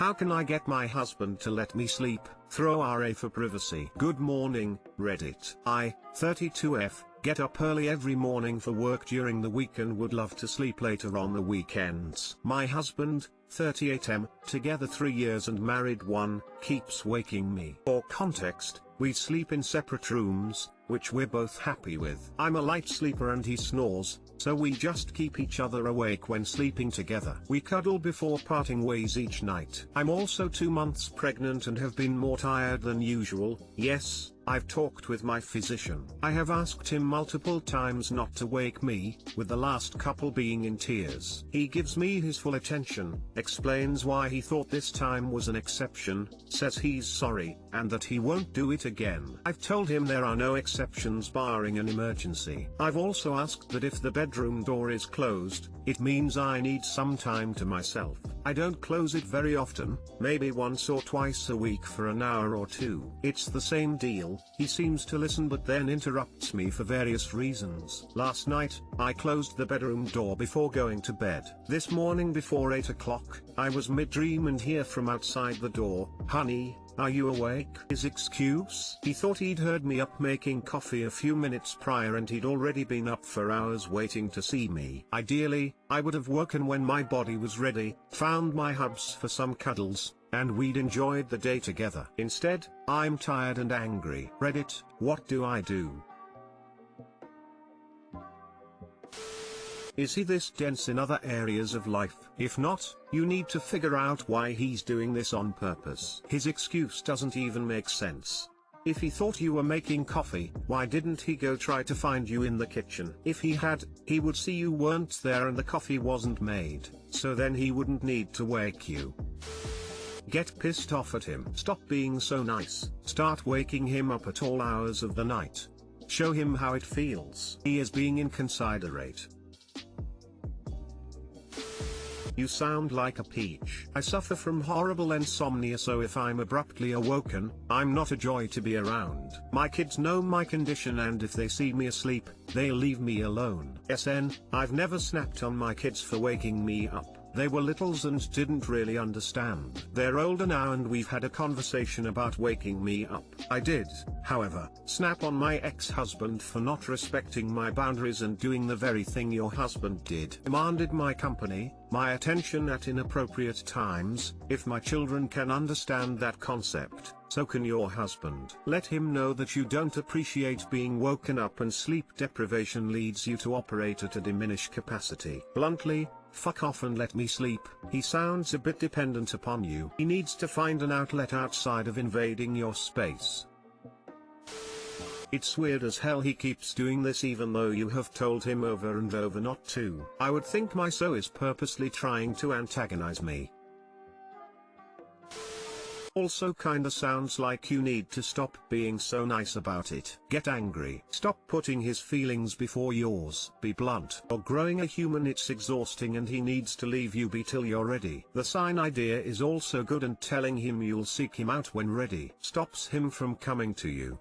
How can I get my husband to let me sleep? Throw RA for privacy. Good morning, Reddit. I, 32F, get up early every morning for work during the week and would love to sleep later on the weekends. My husband, 38M, together 3 years and married 1, keeps waking me. For context, we sleep in separate rooms, which we're both happy with. I'm a light sleeper and he snores, so we just keep each other awake when sleeping together. We cuddle before parting ways each night. I'm also 2 months pregnant and have been more tired than usual. Yes, I've talked with my physician. I have asked him multiple times not to wake me, with the last couple being in tears. He gives me his full attention, explains why he thought this time was an exception, says he's sorry, and that he won't do it again. I've told him there are no exceptions barring an emergency. I've also asked that if the bedroom door is closed, it means I need some time to myself. I don't close it very often, maybe once or twice a week for an hour or 2. It's the same deal. He seems to listen but then interrupts me for various reasons. Last night, I closed the bedroom door before going to bed. This morning before 8 o'clock, I was mid-dream and hear from outside the door, "Honey, are you awake?" His excuse? He thought he'd heard me up making coffee a few minutes prior and he'd already been up for hours waiting to see me. Ideally, I would have woken when my body was ready, found my hubs for some cuddles, and we'd enjoyed the day together. Instead, I'm tired and angry. Reddit, what do I do? Is he this dense in other areas of life? If not, you need to figure out why he's doing this on purpose. His excuse doesn't even make sense. If he thought you were making coffee, why didn't he go try to find you in the kitchen? If he had, he would see you weren't there and the coffee wasn't made, so then he wouldn't need to wake you. Get pissed off at him. Stop being so nice. Start waking him up at all hours of the night. Show him how it feels. He is being inconsiderate. You sound like a peach. I suffer from horrible insomnia, so if I'm abruptly awoken, I'm not a joy to be around. My kids know my condition and if they see me asleep, they'll leave me alone. SN, I've never snapped on my kids for waking me up. They were littles and didn't really understand. They're older now and we've had a conversation about waking me up. I did, however, snap on my ex-husband for not respecting my boundaries and doing the very thing your husband did. Demanded my company, my attention at inappropriate times. If my children can understand that concept, so can your husband. Let him know that you don't appreciate being woken up and sleep deprivation leads you to operate at a diminished capacity. Bluntly, fuck off and let me sleep. He sounds a bit dependent upon you. He needs to find an outlet outside of invading your space. It's weird as hell he keeps doing this even though you have told him over and over not to. I would think my so is purposely trying to antagonize me. Also kinda sounds like you need to stop being so nice about it. Get angry. Stop putting his feelings before yours. Be blunt. Or growing a human, it's exhausting and he needs to leave you be till you're ready. The sign idea is also good and telling him you'll seek him out when ready stops him from coming to you.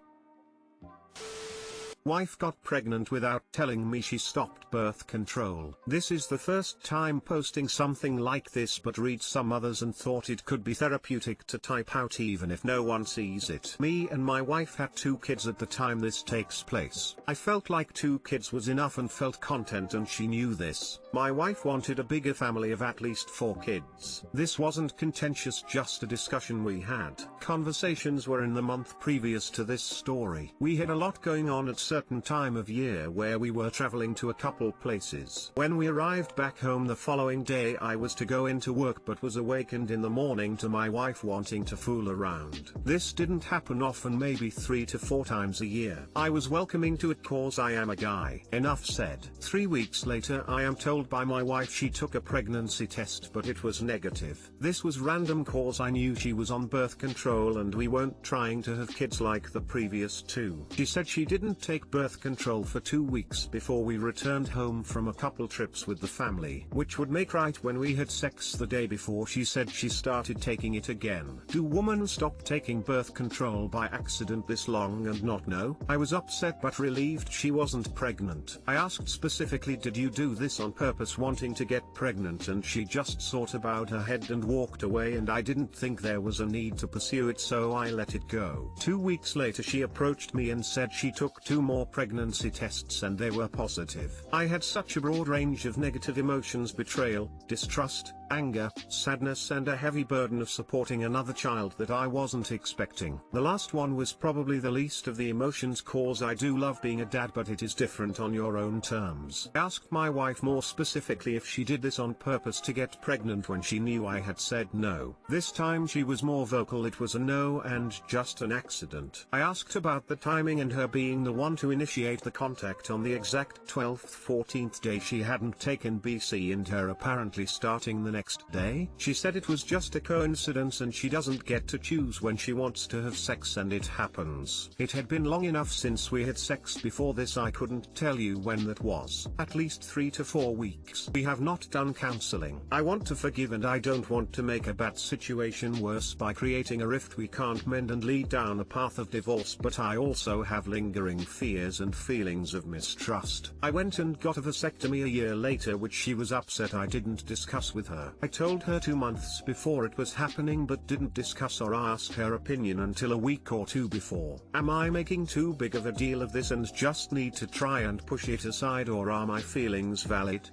Wife got pregnant without telling me she stopped birth control. This is the first time posting something like this, but read some others and thought it could be therapeutic to type out even if no one sees it. Me and my wife had 2 kids at the time this takes place. I felt like 2 kids was enough and felt content, and she knew this. My wife wanted a bigger family of at least 4 kids. This wasn't contentious, just a discussion we had. Conversations were in the month previous to this story. We had a lot going on at certain time of year where we were traveling to a couple places. When we arrived back home the following day, I was to go into work but was awakened in the morning to my wife wanting to fool around. This didn't happen often, maybe 3 to 4 times a year. I was welcoming to it cause I am a guy. Enough said. 3 weeks later I am told by my wife she took a pregnancy test but it was negative. This was random cause I knew she was on birth control and we weren't trying to have kids like the previous 2. She said she didn't take take birth control for 2 weeks before we returned home from a couple trips with the family, which would make right when we had sex the day before she said she started taking it again. Do women stop taking birth control by accident this long and not know? I was upset but relieved she wasn't pregnant. I asked specifically, did you do this on purpose wanting to get pregnant, and she just sort of bowed her head and walked away, and I didn't think there was a need to pursue it, so I let it go. 2 weeks later she approached me and said she took 2 more pregnancy tests and they were positive. I had such a broad range of negative emotions: betrayal, distrust, anger, sadness, and a heavy burden of supporting another child that I wasn't expecting. The last one was probably the least of the emotions, cause I do love being a dad, but it is different on your own terms. I asked my wife more specifically if she did this on purpose to get pregnant when she knew I had said no. This time she was more vocal, it was a no and just an accident. I asked about the timing and her being the one to initiate the contact on the exact 12th-14th day she hadn't taken BC, and her apparently starting the next day. She said it was just a coincidence and she doesn't get to choose when she wants to have sex, and it happens. It had been long enough since we had sex before this, I couldn't tell you when that was. At least 3 to 4 weeks. We have not done counseling. I want to forgive and I don't want to make a bad situation worse by creating a rift we can't mend and lead down a path of divorce, but I also have lingering fears and feelings of mistrust. I went and got a vasectomy a year later, which she was upset I didn't discuss with her. I told her 2 months before it was happening but didn't discuss or ask her opinion until a week or 2 before. Am I making too big of a deal of this and just need to try and push it aside, or are my feelings valid?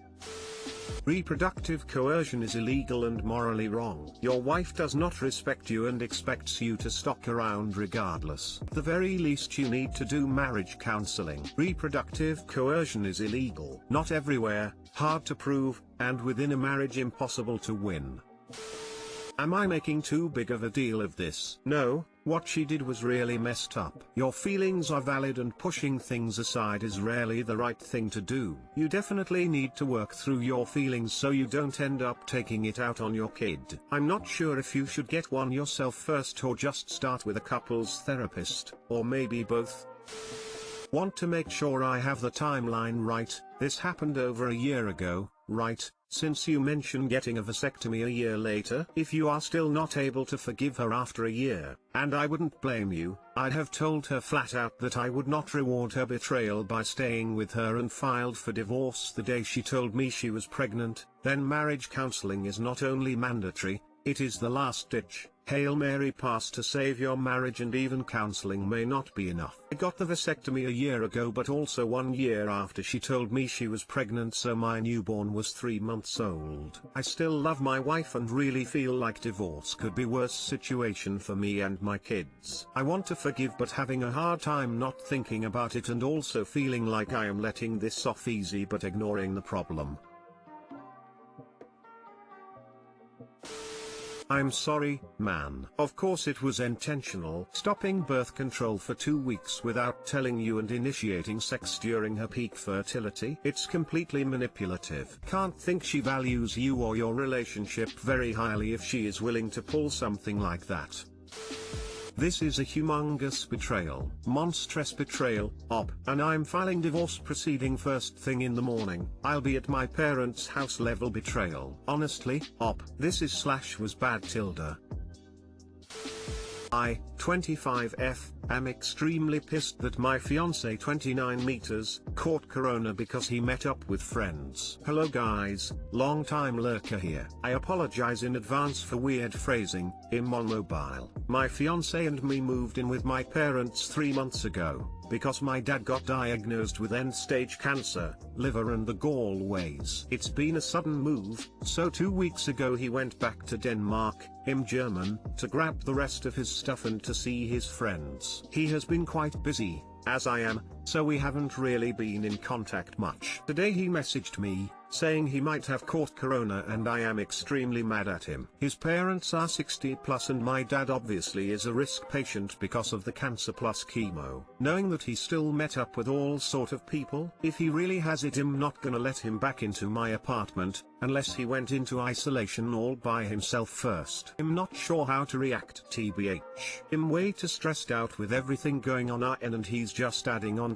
Reproductive coercion is illegal and morally wrong. Your wife does not respect you and expects you to stalk around regardless. At the very least you need to do marriage counseling. Reproductive coercion is illegal. Not everywhere, hard to prove, and within a marriage impossible to win. Am I making too big of a deal of this? No, what she did was really messed up. Your feelings are valid and pushing things aside is rarely the right thing to do. You definitely need to work through your feelings so you don't end up taking it out on your kid. I'm not sure if you should get one yourself first or just start with a couples therapist, or maybe both. Want to make sure I have the timeline right. This happened over a year ago, right? Since you mention getting a vasectomy a year later, if you are still not able to forgive her after a year, and I wouldn't blame you, I'd have told her flat out that I would not reward her betrayal by staying with her and filed for divorce the day she told me she was pregnant. Then marriage counseling is not only mandatory, it is the last ditch Hail Mary pass to save your marriage, and even counseling may not be enough. I got the vasectomy a year ago, but also 1 year after she told me she was pregnant, so my newborn was 3 months old. I still love my wife and really feel like divorce could be worse situation for me and my kids. I want to forgive but having a hard time not thinking about it, and also feeling like I am letting this off easy but ignoring the problem. I'm sorry, man. Of course it was intentional. Stopping birth control for 2 weeks without telling you and initiating sex during her peak fertility. It's completely manipulative. Can't think she values you or your relationship very highly if she is willing to pull something like that. This is a humongous betrayal. Monstrous betrayal, and I'm filing divorce proceeding first thing in the morning. I'll be at my parents' house level betrayal. Honestly, this is / was bad tilde. I, 25F, am extremely pissed that my fiancé 29 meters, caught corona because he met up with friends. Hello guys, long time lurker here. I apologize in advance for weird phrasing. I'm on mobile. My fiancé and me moved in with my parents 3 months ago, because my dad got diagnosed with end-stage cancer, liver and the gallways. It's been a sudden move, so 2 weeks ago he went back to Denmark, German, to grab the rest of his stuff and to see his friends. He has been quite busy, as I am, so we haven't really been in contact much. Today he messaged me, saying he might have caught corona, and I am extremely mad at him. His parents are 60 plus and my dad obviously is a risk patient because of the cancer plus chemo. Knowing that he still met up with all sort of people, if he really has it, I'm not gonna let him back into my apartment, unless he went into isolation all by himself first. I'm not sure how to react, tbh. I'm way too stressed out with everything going on our end, and he's just adding on